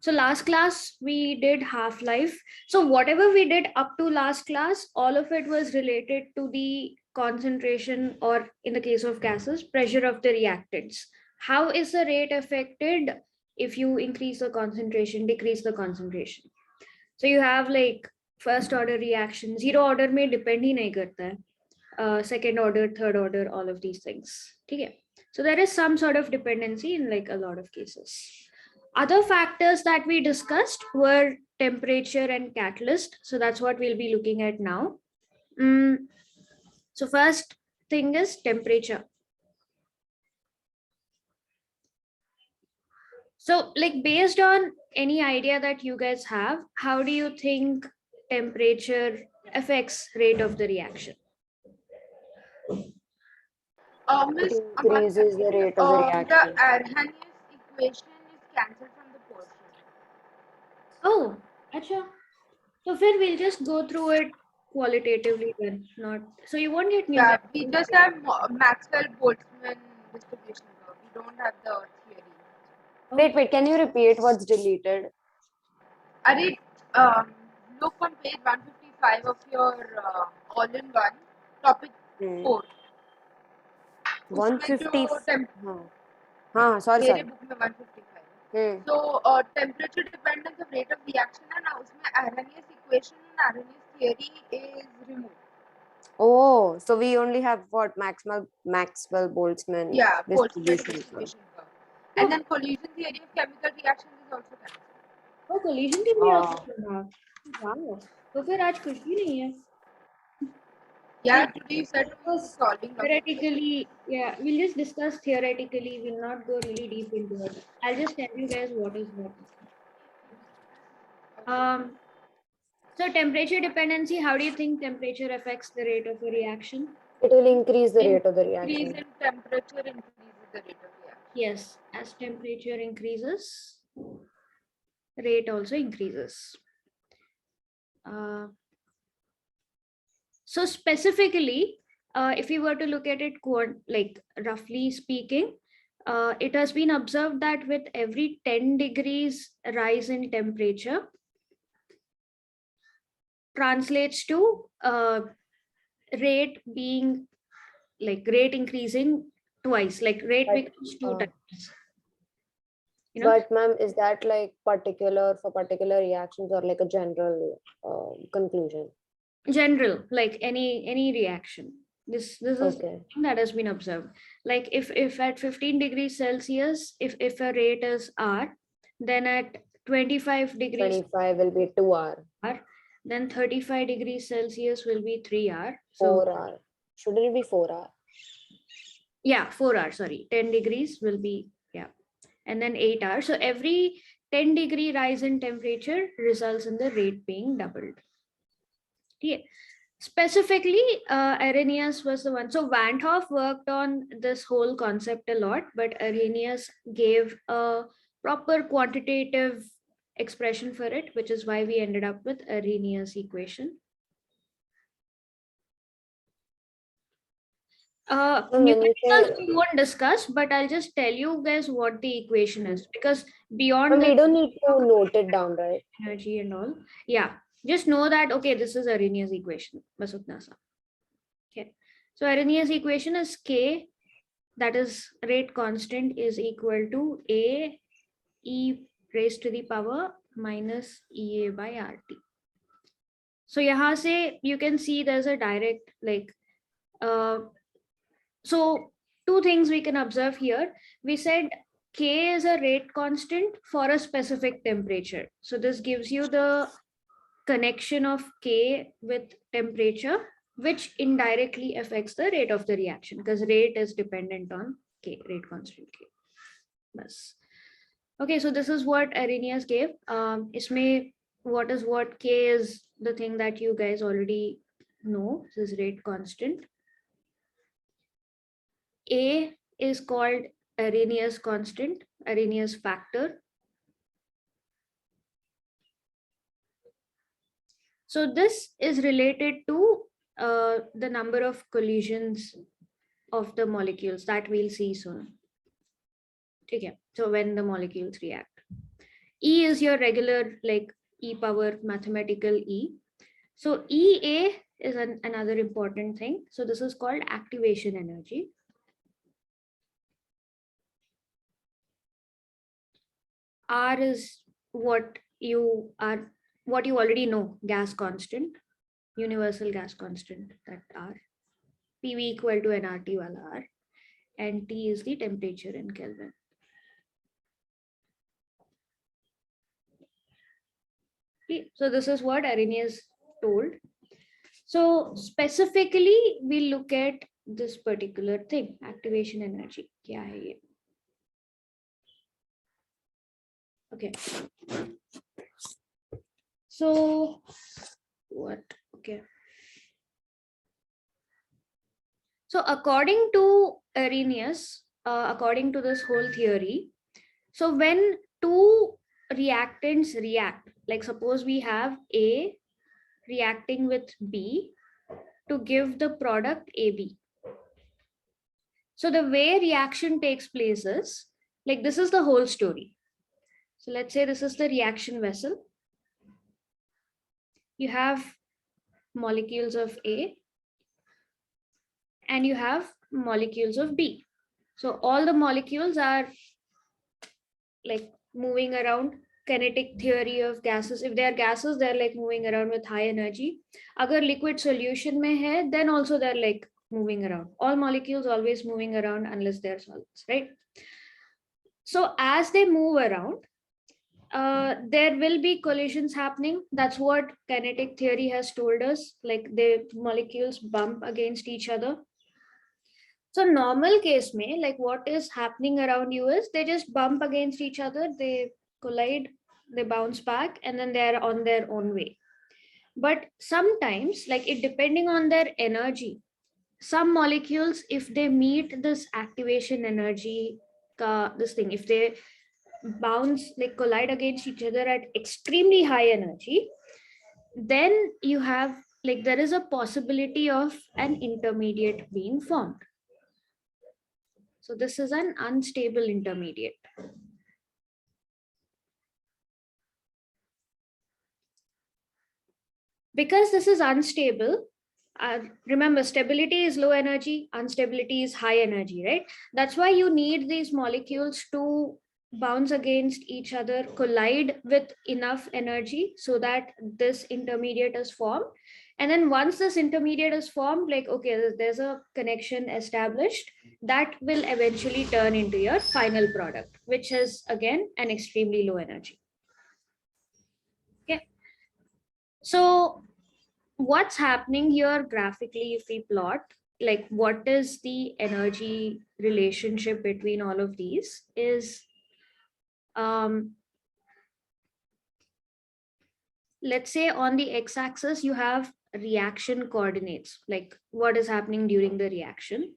So last class we did half-life. So whatever we did up to last class, all of it was related to the concentration, or in the case of gases, pressure of the reactants. How is the rate affected if you increase the concentration, decrease the concentration? So you have like first order reaction, zero order में depend ही नहीं करता है. Second order, third order, all of these things. Okay. So there is some sort of dependency in like a lot of cases. Other factors that we discussed were temperature and catalyst. So that's what we'll be looking at now. So first thing is temperature. So like based on any idea that you guys have, how do you think temperature affects rate of the reaction? It increases the rate of the reaction. The Arrhenius equation is cancelled from the portion. Oh, acha. So then we'll just go through it qualitatively then, not so you won't get Yeah, we just have Maxwell-Boltzmann distribution curve. We don't have the theory. Wait, can you repeat what's deleted? Array, look on page 155 of your all-in-one, topic 4. 150. Sorry. मेरे book में 155. So temperature dependence of rate of reaction है ना, उसमें Arrhenius equation and Arrhenius theory is removed. Oh, so we only have what Maxwell-Boltzmann distribution curve. And then collision theory of chemical reactions is also cancelled. Oh, collision theory also. Wow. तो फिर आज कुछ भी नहीं है. Yeah, today you said solving theoretically. Yeah, we'll just discuss theoretically. We'll not go really deep into it. I'll just tell you guys what is what. So temperature dependency, how do you think temperature affects the rate of a reaction? It will increase the rate of the reaction. Increase in temperature increases the rate of reaction. Yes, as temperature increases, rate also increases. So specifically, if we were to look at it like roughly speaking, it has been observed that with every 10 degrees rise in temperature translates to rate being like rate increasing twice, like rate becomes 2 times. You know? But ma'am, is that like particular for particular reactions or like a general conclusion? General, like any reaction. This is okay. something that has been observed. Like if at 15 degrees Celsius, if a rate is R, then at 25 degrees 25 will be 2R. Then 35 degrees Celsius will be 3R. So 4R. Shouldn't it be 4R? Yeah, 4R, sorry. 10 degrees will be, yeah. And then 8R. So every 10 degree rise in temperature results in the rate being doubled. Yeah. Specifically, Arrhenius was the one. So Van't Hoff worked on this whole concept a lot, but Arrhenius gave a proper quantitative expression for it, which is why we ended up with Arrhenius equation. Numericals we won't discuss, but I'll just tell you guys what the equation is, because beyond we don't need to note it down, right? Energy and all. Yeah, just know that, okay, this is Arrhenius equation. Okay, so Arrhenius equation is K, that is rate constant, is equal to A E raised to the power minus EA by RT. So yahan se you can see there's a direct like so two things we can observe here. We said K is a rate constant for a specific temperature. So this gives you the connection of K with temperature, which indirectly affects the rate of the reaction, because rate is dependent on K, rate constant K. Bas. Okay, so this is what Arrhenius gave. Isme what K is the thing that you guys already know. This is rate constant. A is called Arrhenius constant, Arrhenius factor. So this is related to the number of collisions of the molecules that we'll see soon. Okay, so when the molecules react. E is your regular like E power mathematical E. So EA is another important thing. So this is called activation energy. R is what you already know, gas constant, universal gas constant, that R. PV equal to nRT wala R. And T is the temperature in Kelvin. Okay, so this is what Arrhenius told. So specifically, we look at this particular thing, activation energy. Kya hai ye? Okay. So what? Okay. So according to Arrhenius, according to this whole theory, so when two reactants react, like suppose we have A reacting with B to give the product AB. So the way reaction takes place is, like this is the whole story. So let's say this is the reaction vessel. You have molecules of A and you have molecules of B. So all the molecules are like moving around. Kinetic theory of gases, if they are gases, they're like moving around with high energy. Agar liquid solution mein hai, then also they're like moving around. All molecules always moving around unless they're solids, right? So as they move around, there will be collisions happening. That's what kinetic theory has told us, like the molecules bump against each other. So normal case mein, like what is happening around you is they just bump against each other, they collide, they bounce back, and then they're on their own way. But sometimes, like it depending on their energy, some molecules, if they meet this activation energy, this thing, if they bounce, like collide against each other at extremely high energy, then you have like there is a possibility of an intermediate being formed. So this is an unstable intermediate. Because this is unstable, remember stability is low energy, instability is high energy, right? That's why you need these molecules to bounce against each other, collide with enough energy so that this intermediate is formed. And then once this intermediate is formed, like, okay, there's a connection established, that will eventually turn into your final product, which is again an extremely low energy. Okay. So what's happening here graphically, if we plot, like what is the energy relationship between all of these is, let's say on the x-axis you have reaction coordinates, like what is happening during the reaction,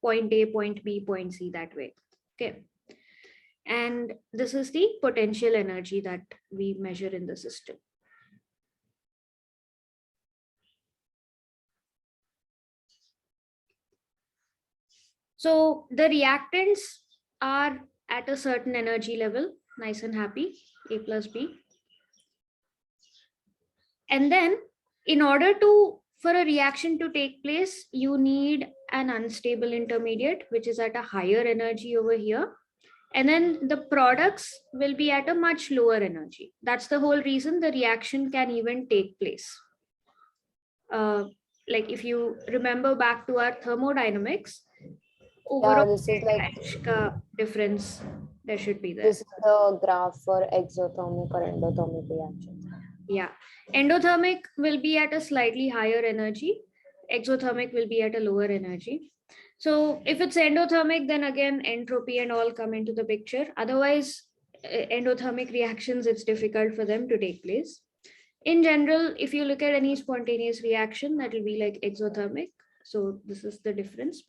point A, point B, point C, that way. Okay. And this is the potential energy that we measure in the system. So the reactants are at a certain energy level, nice and happy, A plus B. And then in order for a reaction to take place, you need an unstable intermediate, which is at a higher energy over here. And then the products will be at a much lower energy. That's the whole reason the reaction can even take place. Like if you remember back to our thermodynamics, overall this is like difference there should be there. This is the graph for exothermic or endothermic reactions. Yeah, endothermic will be at a slightly higher energy, exothermic will be at a lower energy. So if it's endothermic, then again entropy and all come into the picture. Otherwise, endothermic reactions, it's difficult for them to take place. In general, if you look at any spontaneous reaction, that will be like exothermic. So this is the difference.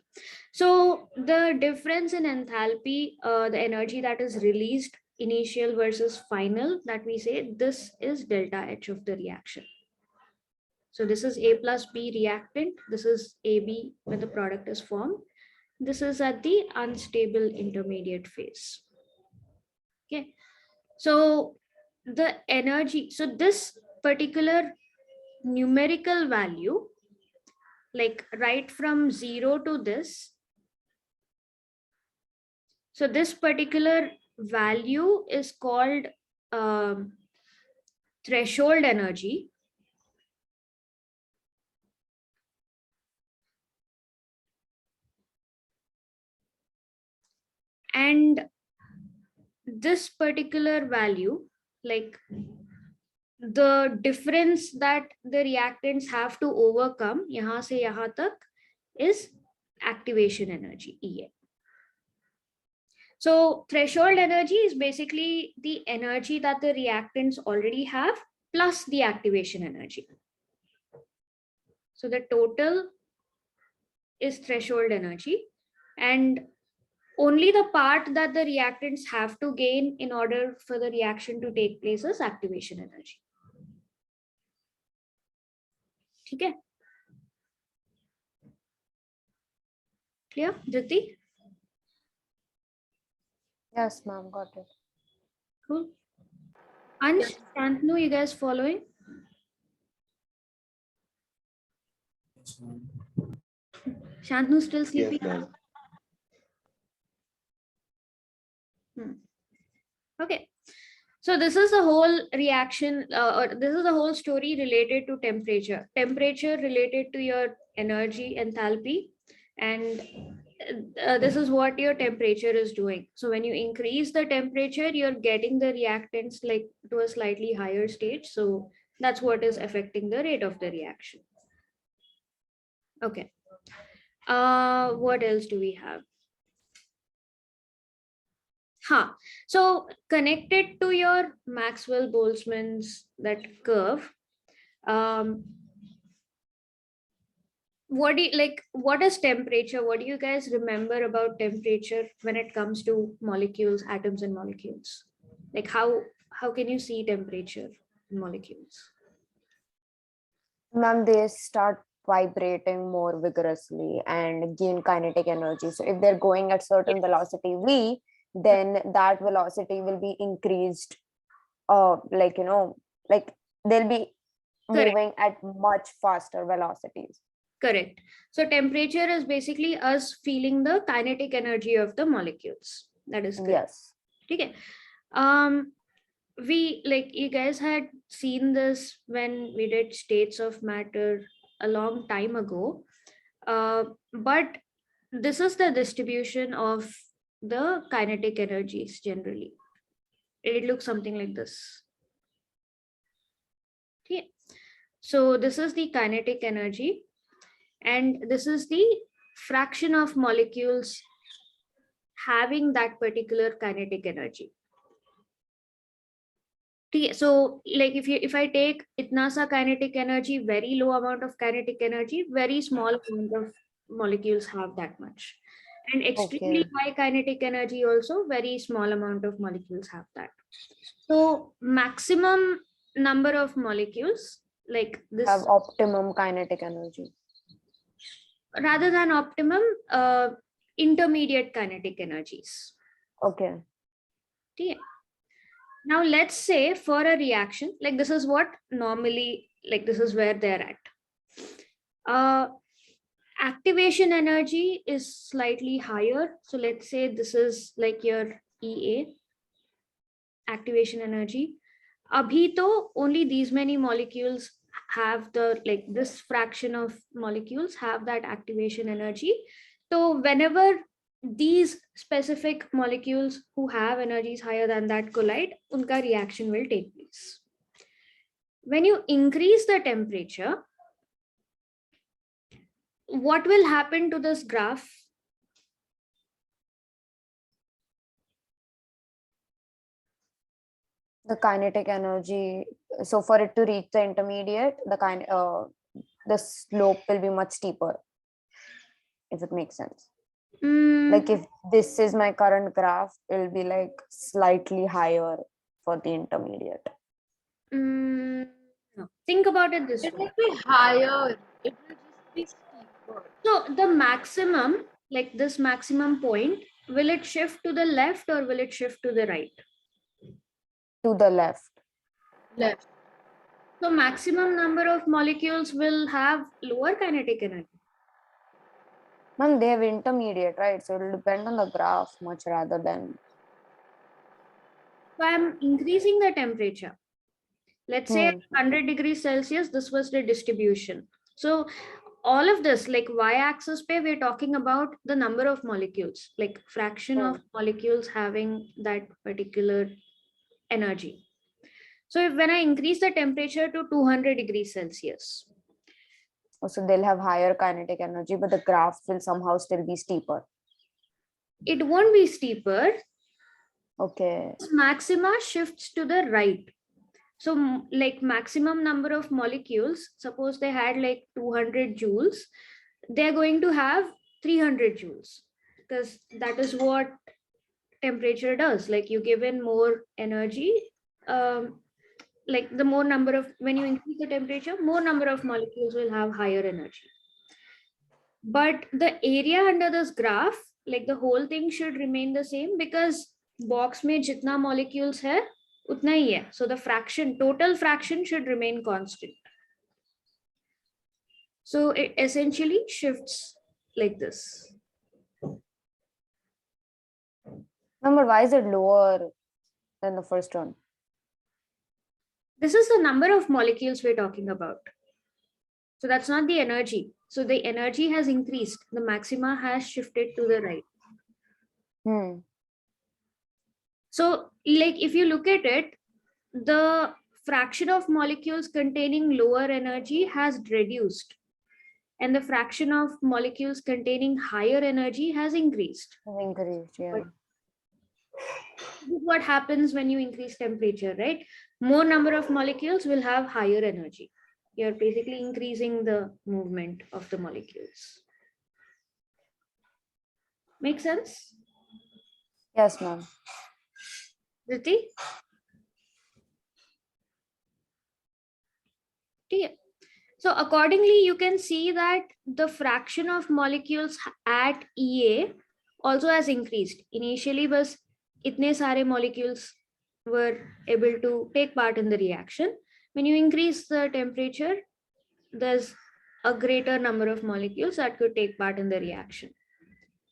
So the difference in enthalpy, the energy that is released, initial versus final, that we say, this is delta H of the reaction. So this is A plus B reactant. This is AB when the product is formed. This is at the unstable intermediate phase. Okay. So the energy, so this particular numerical value, like right from 0 to this, so this particular value is called um, threshold energy. And this particular value, like the difference that the reactants have to overcome yahan se yahan tak, is activation energy, EA. So threshold energy is basically the energy that the reactants already have plus the activation energy. So the total is threshold energy, and only the part that the reactants have to gain in order for the reaction to take place is activation energy. Okay. Clear, Driti? Yes, ma'am, got it. Cool. Ansh, Yes. Shantanu, you guys following? Shantanu still sleeping? Yes, ma'am. Okay. So this is the whole reaction, or this is the whole story related to temperature. Temperature related to your energy enthalpy, and this is what your temperature is doing. So when you increase the temperature, you're getting the reactants like to a slightly higher stage. So that's what is affecting the rate of the reaction. Okay. What else do we have? Huh. So connected to your Maxwell-Boltzmann's that curve, what do you like? What is temperature? What do you guys remember about temperature when it comes to molecules, atoms, and molecules? Like how can you see temperature in molecules? Ma'am, they start vibrating more vigorously and gain kinetic energy. So if they're going at certain velocity v, then that velocity will be increased. Like like they'll be Correct. moving at much faster velocities. Correct. So temperature is basically us feeling the kinetic energy of the molecules. That is correct. Yes. Okay. We like you guys had seen this when we did states of matter a long time ago, but this is the distribution of the kinetic energies generally. It looks something like this. Okay. So this is the kinetic energy, and this is the fraction of molecules having that particular kinetic energy. So like if I take itna sa kinetic energy, very low amount of kinetic energy, very small amount of molecules have that much, and extremely Okay. high kinetic energy also, very small amount of molecules have that. So maximum number of molecules like this, Have optimum kinetic energy. rather than optimum, intermediate kinetic energies. Okay. Okay. Now let's say for a reaction, like this is what normally, like this is where they're at. Activation energy is slightly higher. So let's say this is like your EA, activation energy. Abhi to only these many molecules have the, like this fraction of molecules have that activation energy. So whenever these specific molecules who have energies higher than that collide, unka reaction will take place. When you increase the temperature, what will happen to this graph? The kinetic energy. So for it to reach the intermediate, the slope will be much steeper. If it makes sense. Like if this is my current graph, it will be like slightly higher for the intermediate. No. Think about it this It way. will be higher. It will just be steeper. So the maximum, like this maximum point, will it shift to the left or will it shift to the right? To the left. Left. So maximum number of molecules will have lower kinetic energy. Man, they have intermediate, right? So it will depend on the graph much rather than. So I'm increasing the temperature. Let's say at 100 degrees Celsius, this was the distribution. So all of this, like y-axis pe, we're talking about the number of molecules, like fraction of molecules having that particular energy. So when I increase the temperature to 200 degrees Celsius. So they'll have higher kinetic energy, but the graph will somehow still be steeper. It won't be steeper. Okay. Maxima shifts to the right. So like maximum number of molecules, suppose they had like 200 joules, they're going to have 300 joules because that is what temperature does. Like you give in more energy, like the more number of, when you increase the temperature, more number of molecules will have higher energy. But the area under this graph, like the whole thing should remain the same because box mein jitna molecules hai, utna hi hai. So the fraction, total fraction should remain constant. So it essentially shifts like this. Number, why is it lower than the first one? This is the number of molecules we're talking about. So that's not the energy. So the energy has increased. The maxima has shifted to the right. So like if you look at it, the fraction of molecules containing lower energy has reduced. And the fraction of molecules containing higher energy has increased. Increased, yeah. But this is what happens when you increase temperature, right? More number of molecules will have higher energy. You're basically increasing the movement of the molecules. Make sense? Yes, ma'am. Riti? So accordingly, you can see that the fraction of molecules at EA also has increased. Initially, was itne sare molecules were able to take part in the reaction. When you increase the temperature, there's a greater number of molecules that could take part in the reaction.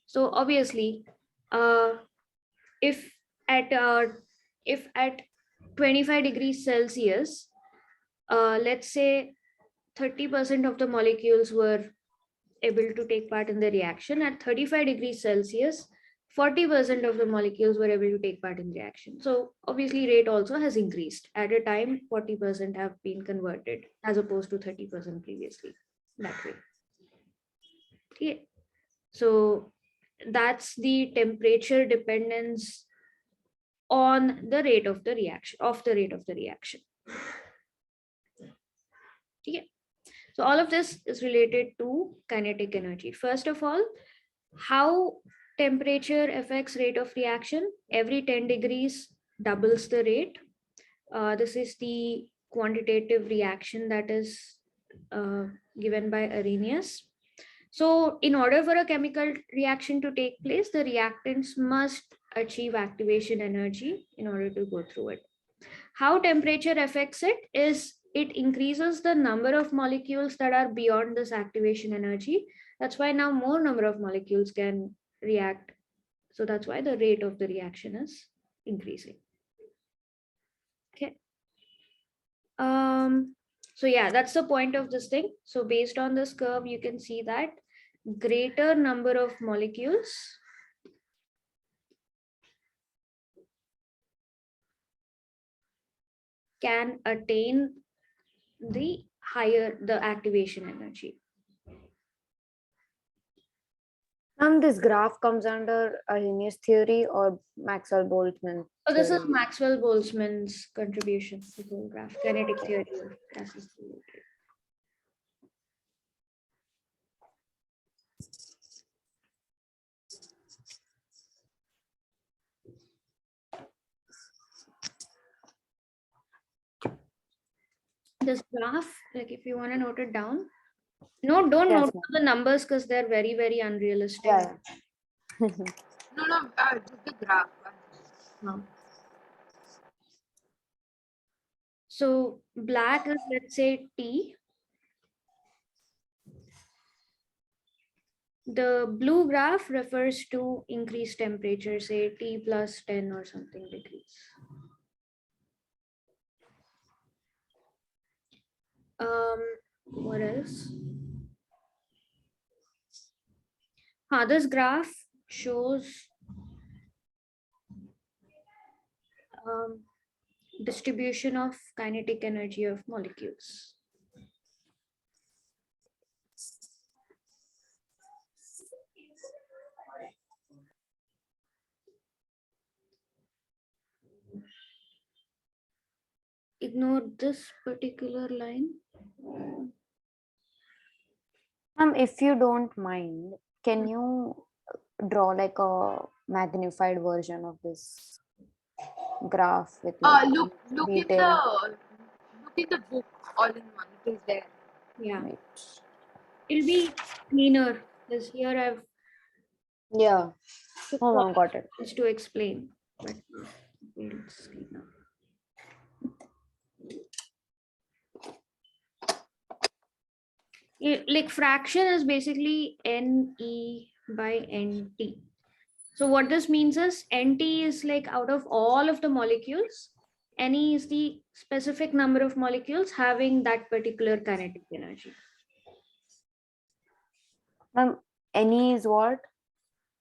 So obviously, if at 25 degrees Celsius, let's say 30% of the molecules were able to take part in the reaction. At 35 degrees Celsius, 40% of the molecules were able to take part in the reaction. So obviously rate also has increased. At a time, 40% have been converted as opposed to 30% previously, that way. Okay. So that's the temperature dependence on the rate of the reaction, Okay. So all of this is related to kinetic energy. First of all, how temperature affects rate of reaction. Every 10 degrees doubles the rate. This is the quantitative reaction that is given by Arrhenius. So in order for a chemical reaction to take place, the reactants must achieve activation energy in order to go through it. How temperature affects it is it increases the number of molecules that are beyond this activation energy. That's why now more number of molecules can react. So that's why the rate of the reaction is increasing. Okay. So yeah, that's the point of this thing. So based on this curve, you can see that greater number of molecules can attain the higher the activation energy. This graph comes under Arrhenius theory or Maxwell-Boltzmann? So this is Maxwell-Boltzmann's contribution to the graph, kinetic theory of gases. This graph, like if you want to note it down, don't note the numbers because they're very, very unrealistic. Yeah. No, just the graph. So black is, let's say, T. The blue graph refers to increased temperature, say T plus 10 or something degrees. What else? This graph shows distribution of kinetic energy of molecules. Ignore this particular line. If you don't mind, can you draw like a magnified version of this graph with like Look detail? in the book all in one. It is there. Yeah. Right. It'll be cleaner because here I've Yeah. Oh, got it. just to explain. But it's cleaner. Like fraction is basically Ne by Nt. So what this means is Nt is like out of all of the molecules, Ne is the specific number of molecules having that particular kinetic energy. Ne is what?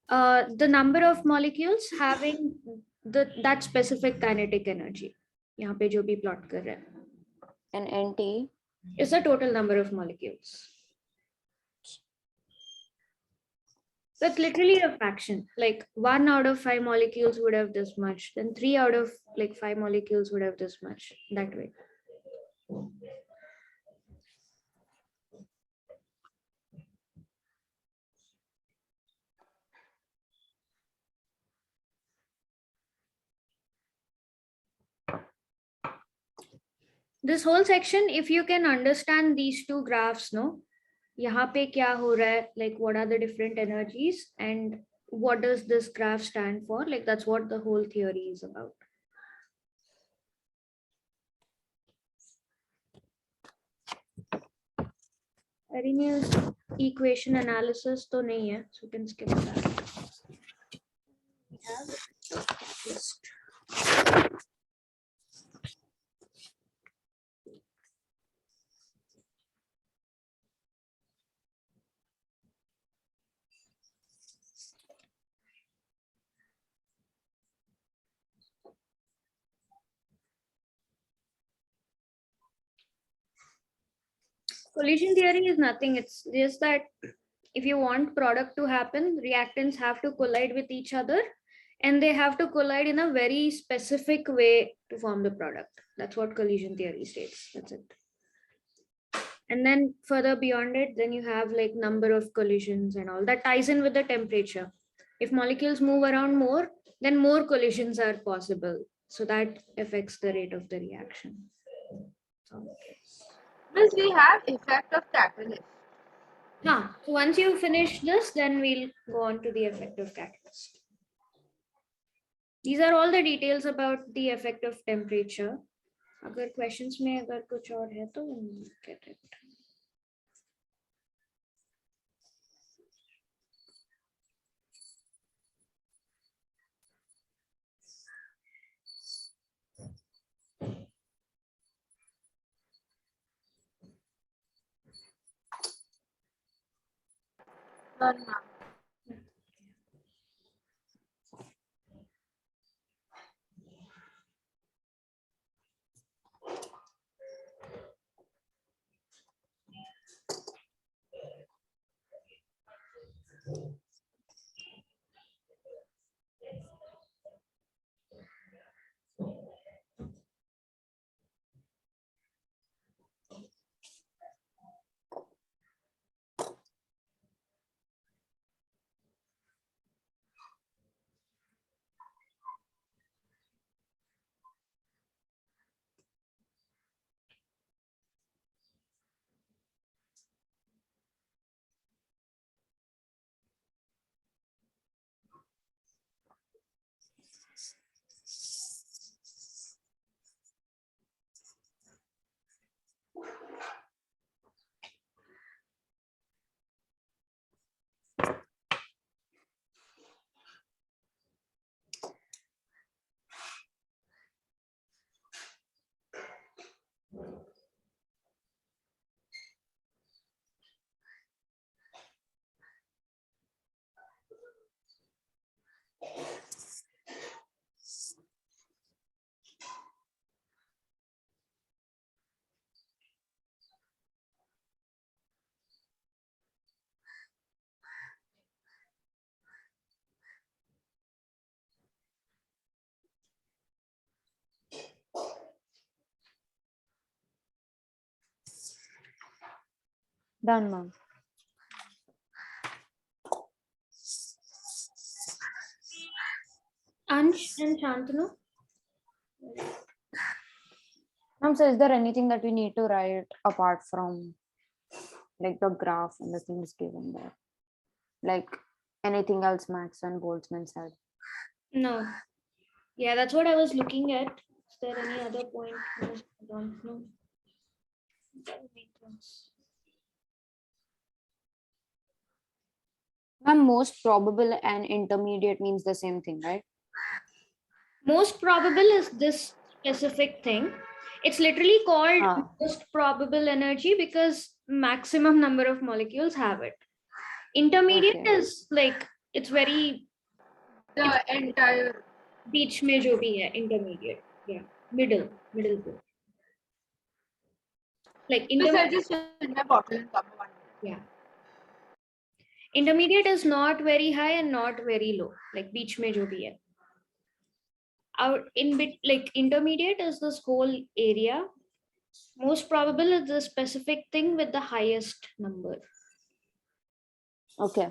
The number of molecules having that specific kinetic energy. यहाँ पे जो भी plot कर रहे हैं. And Nt is the total number of molecules. That's literally a fraction. Like 1 out of 5 molecules would have this much. Then 3 out of like 5 molecules would have this much. That way. This whole section, if you can understand these two graphs, no, यहाँ पे क्या हो रहा है, like what are the different energies and what does this graph stand for? Like that's what the whole theory is about. Arrhenius equation analysis तो नहीं है, so you can skip that. We have just collision theory is nothing. It's just that if you want product to happen, reactants have to collide with each other and they have to collide in a very specific way to form the product. That's what collision theory states. That's it. And then further beyond it, then you have like number of collisions and all that ties in with the temperature. If molecules move around more, then more collisions are possible. So that affects the rate of the reaction. Miss, we have effect of catalyst. So once you finish this, then we'll go on to the effect of catalyst. These are all the details about the effect of temperature. अगर questions में अगर कुछ और है तो get it. None, ma'am. Done, ma'am. Ansh and Shantanu? Ma'am, so is there anything that we need to write apart from like the graph and the things given there? Like anything else Max and Boltzmann said? No. Yeah, that's what I was looking at. Is there any other point? No, I don't know. That makes sense. Ma'am, most probable and intermediate means the same thing, right? Most probable is this specific thing. It's literally called Ah. most probable energy because maximum number of molecules have it. Intermediate Okay. is like it's very The entire. बीच में जो भी है intermediate. Yeah, middle point. Like Miss, I intermediate. just fill my bottle and come 1 minute. Yeah. Intermediate is not very high and not very low. Like बीच में जो भी है. Our in bit like intermediate is this whole area. Most probable is the specific thing with the highest number. Okay.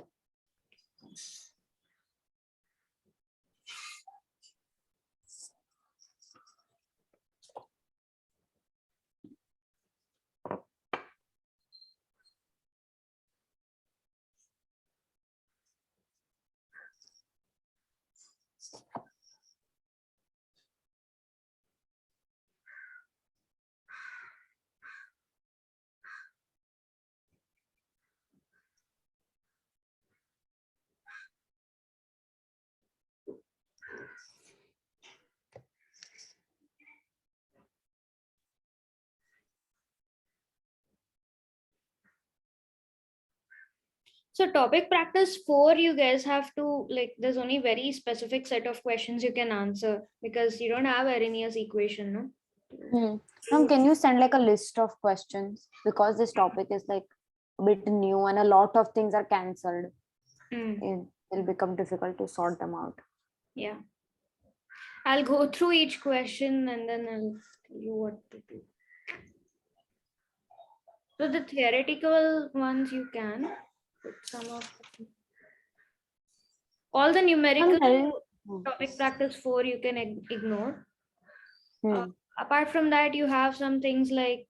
So topic practice 4, you guys have to like, there's only very specific set of questions you can answer because you don't have Arrhenius equation, no? Ma'am, can you send like a list of questions? Because this topic is like a bit new and a lot of things are cancelled. It'll become difficult to sort them out. Yeah. I'll go through each question and then I'll tell you what to do. So the theoretical ones you can put some of them. All the numerical topic practice 4 you can ignore. Apart from that, you have some things like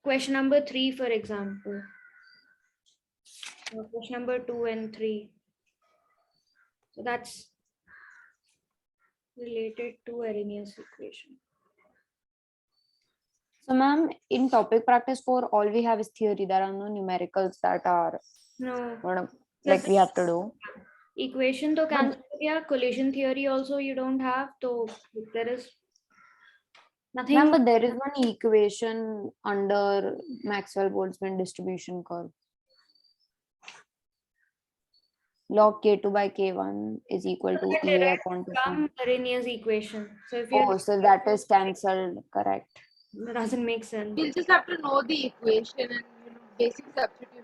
question number 3, for example. Or question number 2 and 3. So that's related to Arrhenius equation. So, ma'am, in topic practice 4, all we have is theory. There are no numericals that are like we have to do. Equation to cancel, yeah. Collision theory also you don't have. So there is nothing. Ma'am, but there is one equation under Maxwell-Boltzmann distribution curve. Log K2 by K1 is equal to EA upon 2. From Arrhenius equation. So if you so that is cancelled, correct? That doesn't make sense. We'll just have to know the equation and basic substitution.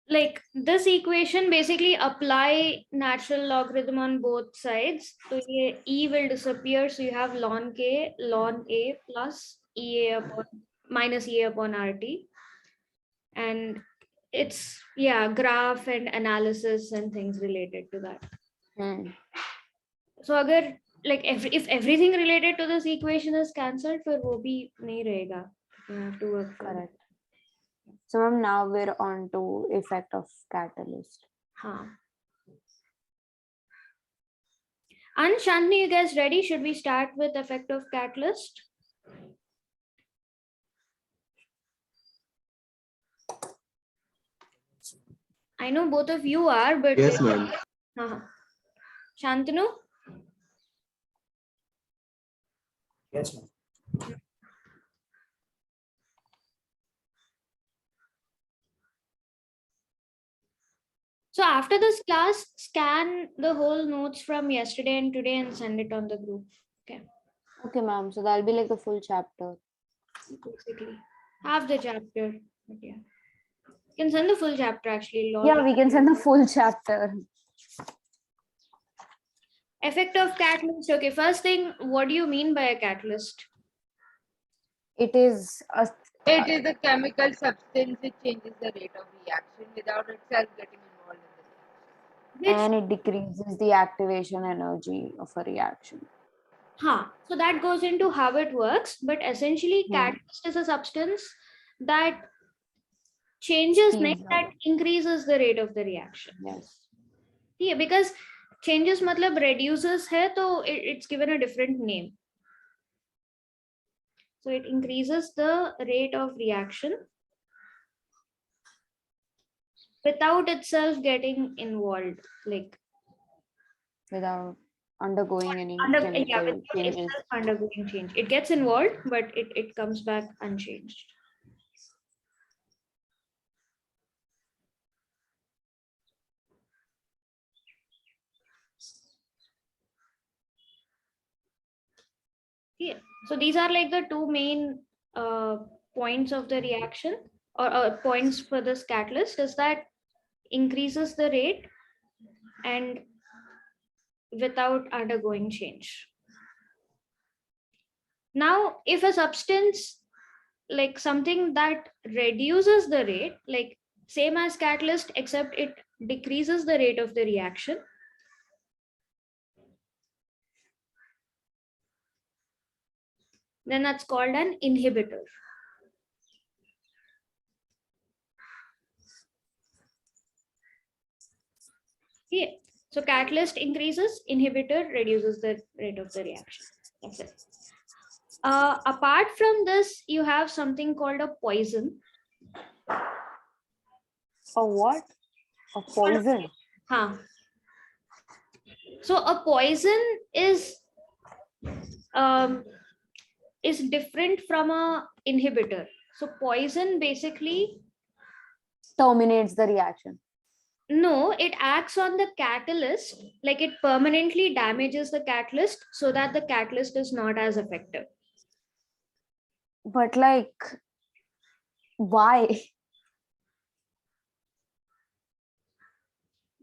Like this equation basically apply natural logarithm on both sides. So E will disappear. So you have ln K, ln A plus EA upon minus EA upon RT. And it's graph and analysis and things related to that. So agar like if everything related to this equation is cancelled, फिर वो भी नहीं रहेगा. You have to work. Correct. So now we're on to effect of catalyst. And Shantanu, you guys ready? Should we start with effect of catalyst? I know both of you are, but yes, ma'am. Shantanu? Yes, ma'am. So after this class, scan the whole notes from yesterday and today and send it on the group. Okay. Okay, ma'am. So that'll be like the full chapter. Basically, half the chapter. But yeah. You can send the full chapter actually. Yeah, we can send the full chapter. Effect of catalyst. Okay, first thing, what do you mean by a catalyst? It is It is a chemical substance which changes the rate of reaction without itself getting involved in the reaction. Which, And it decreases the activation energy of a reaction. so that goes into how it works, but essentially catalyst is a substance that changes Speeds that up. increases the rate of the reaction. Yes. Yeah, because changes matlab reduces hai, so it's given a different name. So it increases the rate of reaction without itself getting involved, like Without undergoing any chemical without changes. itself undergoing change. It gets involved, but it comes back unchanged. Yeah. So these are like the two main points of the reaction, or points for this catalyst, is that increases the rate and without undergoing change. Now, if a substance, like something that reduces the rate, like same as catalyst, except it decreases the rate of the reaction, then that's called an inhibitor. Yeah. So catalyst increases, inhibitor reduces the rate of the reaction. That's it. Apart from this, you have something called a poison. A what? A poison. Huh. So a poison um, is different from a inhibitor. So poison basically, Terminates the reaction. no, it acts on the catalyst, like it permanently damages the catalyst so that the catalyst is not as effective. But like, why?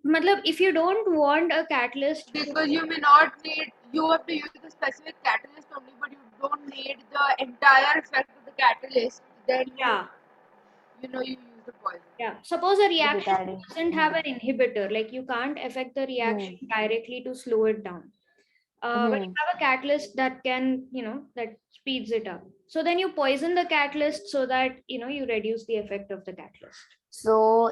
Matlab, if you don't want a catalyst, Because you may not need, you have to use the specific catalyst only, but you don't need the entire effect of the catalyst, then yeah, you use the poison. yeah. Suppose a With reaction adding. doesn't have an inhibitor, like you can't affect the reaction directly to slow it down. But you have a catalyst that can, that speeds it up. So then you poison the catalyst so that, you reduce the effect of the catalyst. So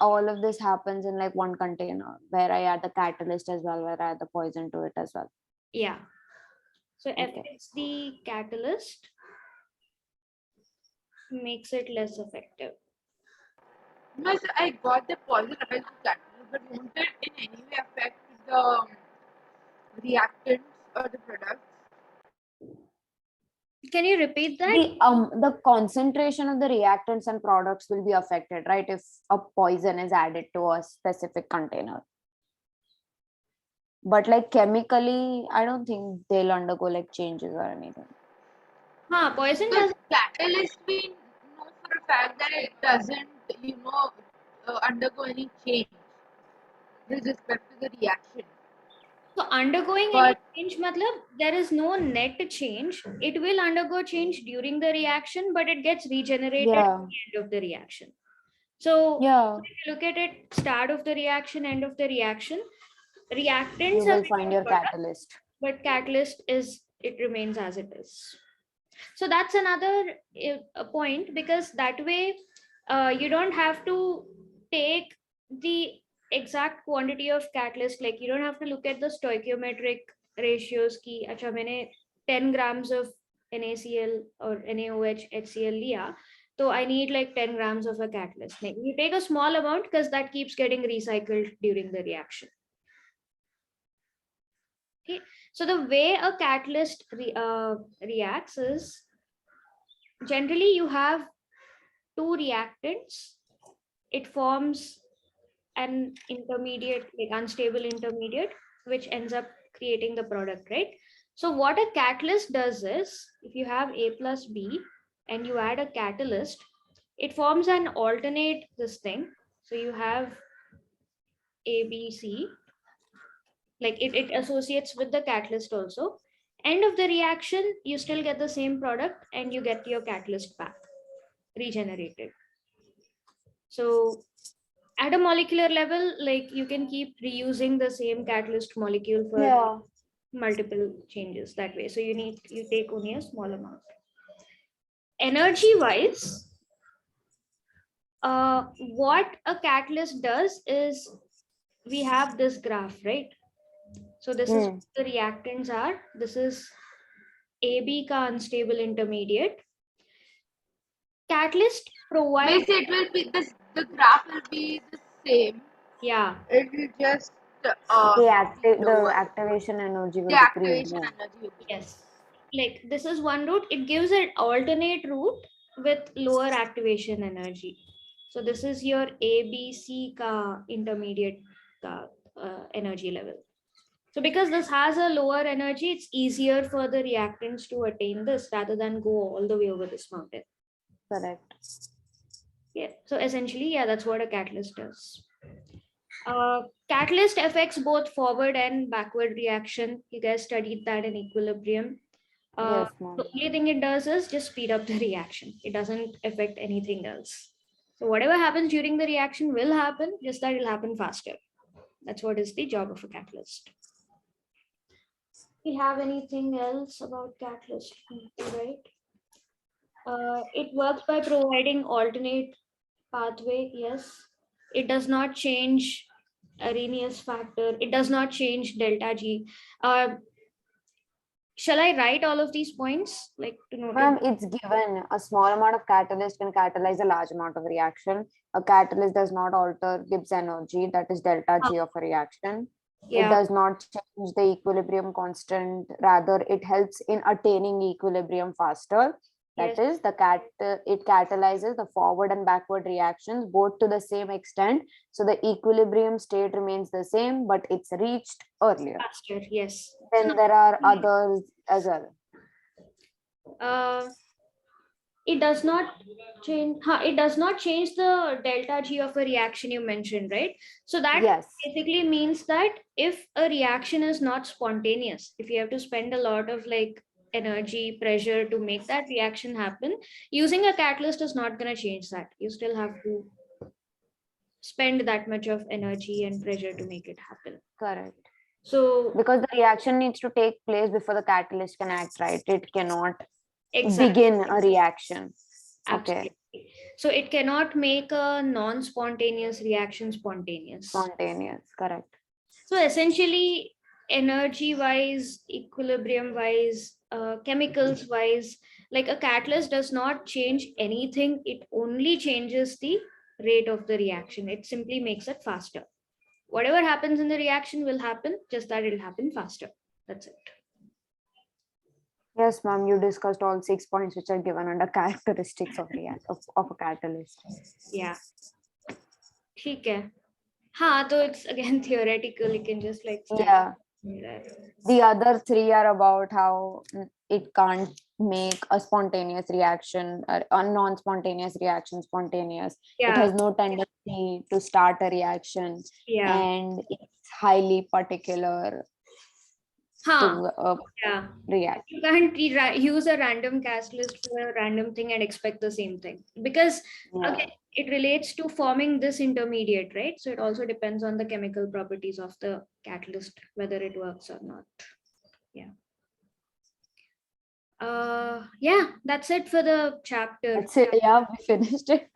all of this happens in like one container where I add the catalyst as well, where I add the poison to it as well. Yeah. So Okay. affects the catalyst, makes it less effective. No, so I got the poison effect of catalyst, but won't it in any way affect the reactants or the products? Can you repeat that? The concentration of the reactants and products will be affected, right? If a poison is added to a specific container. But like chemically, I don't think they'll undergo like changes or anything. Poison Because does. catalyst, we know for a fact that it doesn't, undergo any change with respect to the reaction. So undergoing But any change, matlab, there is no net change. It will undergo change during the reaction, but it gets regenerated at the end of the reaction. So if you look at it, start of the reaction, end of the reaction, reactants You will find your catalyst. but catalyst it remains as it is. So that's another point, because that way you don't have to take the exact quantity of catalyst, like you don't have to look at the stoichiometric ratios ki acha maine 10 grams of NaCl or NaOH HCl liya, so I need like 10 grams of a catalyst. You take a small amount because that keeps getting recycled during the reaction. Okay, so the way a catalyst reacts is, generally you have two reactants. It forms an intermediate, like unstable intermediate, which ends up creating the product, right? So what a catalyst does is, if you have A plus B and you add a catalyst, it forms an alternate this thing. So you have ABC, like it associates with the catalyst also. End of the reaction, you still get the same product and you get your catalyst back. regenerated. So at a molecular level, like you can keep reusing the same catalyst molecule for Yeah. multiple changes that way. So you take only a small amount. Energy wise, what a catalyst does is we have this graph, right? So this is what the reactants are. This is AB ka unstable intermediate. Catalyst provide. Basically, it will be this. The graph will be the same. Yeah. It will just The lower. activation energy will The decrease activation more. energy will be Yes. Like this is one route. It gives an alternate route with lower activation energy. So this is your ABC ka intermediate ka energy level. So because this has a lower energy, it's easier for the reactants to attain this rather than go all the way over this mountain. Correct. Yeah. So essentially, yeah, that's what a catalyst does. Catalyst affects both forward and backward reaction. You guys studied that in equilibrium. Yes, ma'am. The only thing it does is just speed up the reaction. It doesn't affect anything else. So whatever happens during the reaction will happen, just that it'll happen faster. That's what is the job of a catalyst. We have anything else about catalyst, right? It works by providing alternate pathway. Yes, it does not change Arrhenius factor. It does not change delta G. Shall I write all of these points like to note? Ma'am, it's given a small amount of catalyst can catalyze a large amount of reaction. A catalyst does not alter Gibbs energy, that is delta G of a reaction. It does not change the equilibrium constant. Rather, it helps in attaining equilibrium faster. That is, it catalyzes the forward and backward reactions both to the same extent. So the equilibrium state remains the same, but it's reached earlier. Faster, yes. Then there are others as well. It does not change. It does not change the delta G of a reaction you mentioned, right? So that basically means that if a reaction is not spontaneous, if you have to spend a lot of like energy, pressure to make that reaction happen, using a catalyst is not going to change that. You still have to spend that much of energy and pressure to make it happen. Correct. So because the reaction needs to take place before the catalyst can act, right? It cannot begin a reaction. Absolutely. Okay. So it cannot make a non-spontaneous reaction spontaneous. Spontaneous, correct. So essentially, energy-wise, equilibrium-wise, chemicals-wise, like a catalyst does not change anything. It only changes the rate of the reaction. It simply makes it faster. Whatever happens in the reaction will happen, just that it'll happen faster. That's it. Yes, ma'am, you discussed all 6 points which are given under characteristics of a catalyst. Yeah. Okay. So it's again theoretical. You can just like yeah. The other 3 are about how it can't make a spontaneous reaction, a non-spontaneous reaction spontaneous. It has no tendency to start a reaction, and it's highly particular to react. You can't use a random catalyst for a random thing and expect the same thing, because again, it relates to forming this intermediate, right? So it also depends on the chemical properties of the catalyst, whether it works or not. That's it for the chapter. That's it. Yeah, we finished it.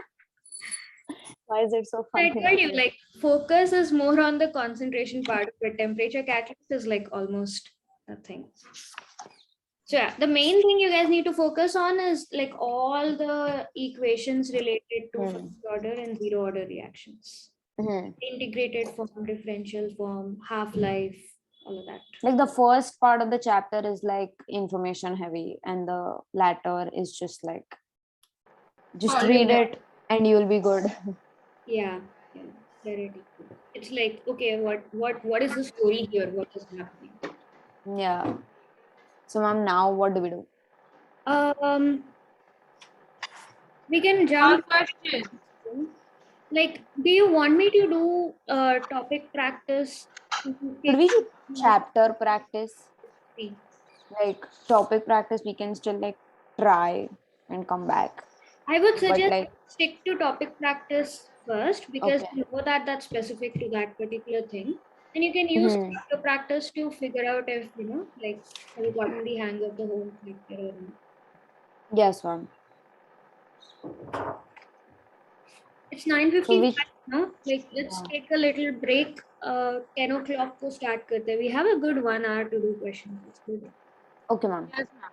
Why is it so funny? I told you, like, focus is more on the concentration part of it. Temperature catalyst is like almost nothing. So yeah, the main thing you guys need to focus on is like all the equations related to first order and zero order reactions. Integrated form, differential form, half-life, all of that. Like the first part of the chapter is like information heavy, and the latter is just like just read it and you'll be good. Yeah, theoretically. It's like, okay, what is the story here? What is happening? Yeah. So ma'am, now what do we do? We can jump. Question. Like, do you want me to do topic practice? Could we do chapter practice? Like topic practice, we can still like try and come back. I would but suggest like stick to topic practice first because okay. you know that that's specific to that particular thing. And you can use Mhm. chapter practice to figure out if, like, have you gotten the hang of the whole chapter or not. Yes, ma'am. It's So 9:55 we now. Like, let's yeah. take a little break. 10 o'clock to start karte. We have a good 1 hour to do questions. It's good. Okay, ma'am. Yes, ma'am.